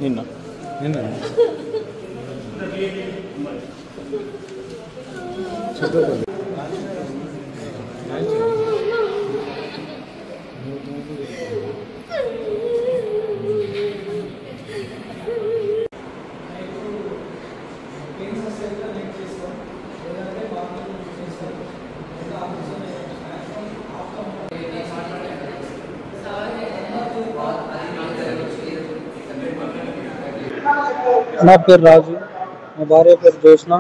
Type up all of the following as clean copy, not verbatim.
నిన్న నిన్న నా పేరు రాజు, మా భార్య పేరు జ్యోత్స్న.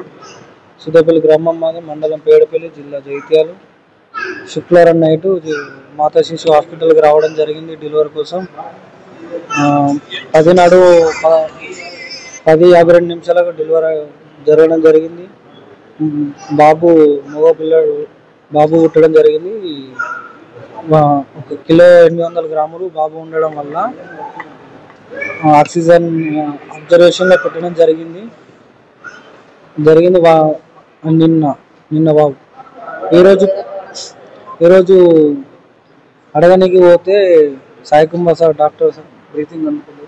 సుదేపల్లి గ్రామం మాది, మండలం పేడపల్లి, జిల్లా జగిత్యాల. శుక్రవారం నైటు మాతా శిశు హాస్పిటల్కి రావడం జరిగింది డెలివరీ కోసం. 10 నాడు 10:52 డెలివరీ జరగడం జరిగింది. బాబు మగ పిల్లడు బాబు పుట్టడం జరిగింది. 1 కిలో 800 గ్రాములు బాబు ఉండడం వల్ల ఆక్సిజన్ అబ్జర్వేషన్లో పెట్టడం జరిగింది. నిన్న బాబు ఈరోజు అడగనికి పోతే Sai Kumar sir doctor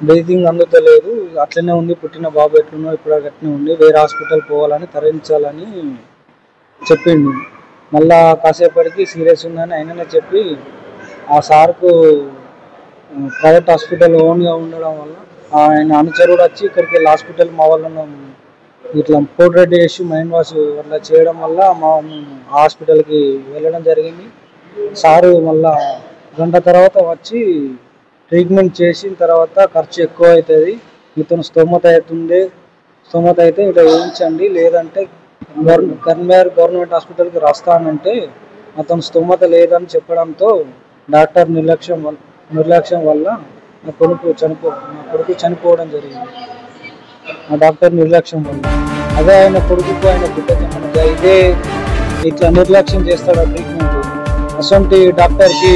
breathing అందుతలేదు, అట్లనే ఉంది, పుట్టిన బాబు ఎట్లున్నో ఇప్పుడు అట్లనే ఉంది, వేరే హాస్పిటల్ పోవాలని తరలించాలని చెప్పిండు. మళ్ళా కాసేపటికి సీరియస్ ఉందని ఆయననే చెప్పి ఆ సార్కు ప్రైవేట్ హాస్పిటల్ ఓన్గా ఉండడం వల్ల ఆయన అనుచరుడు వచ్చి ఇక్కడికి వెళ్ళి హాస్పిటల్ మా వాళ్ళను ఇట్లా పోర్ట్రేట్ చేసి మైండ్ వాష్ అట్లా చేయడం వల్ల మా హాస్పిటల్కి వెళ్ళడం జరిగింది. సారు మళ్ళా 1 గంట తర్వాత వచ్చి ట్రీట్మెంట్ చేసిన తర్వాత ఖర్చు ఎక్కువ అవుతుంది, మీతో స్తోమత అయితే ఇట్లా వేయించండి, లేదంటే కరీంనగర్ గవర్నమెంట్ హాస్పిటల్కి రాస్తానంటే అతను స్తోమత లేదని చెప్పడంతో డాక్టర్ నిర్లక్ష్యం వల్ల నా కొడుకు చనిపోవడం జరిగింది. ఆ డాక్టర్ నిర్లక్ష్యం వల్ల అదే ఆయన కొడుకుకు ఆయన బిడ్డకి ఇదే ఇట్లా నిర్లక్ష్యం చేస్తాడు ట్రీట్మెంట్. అసొంటి డాక్టర్కి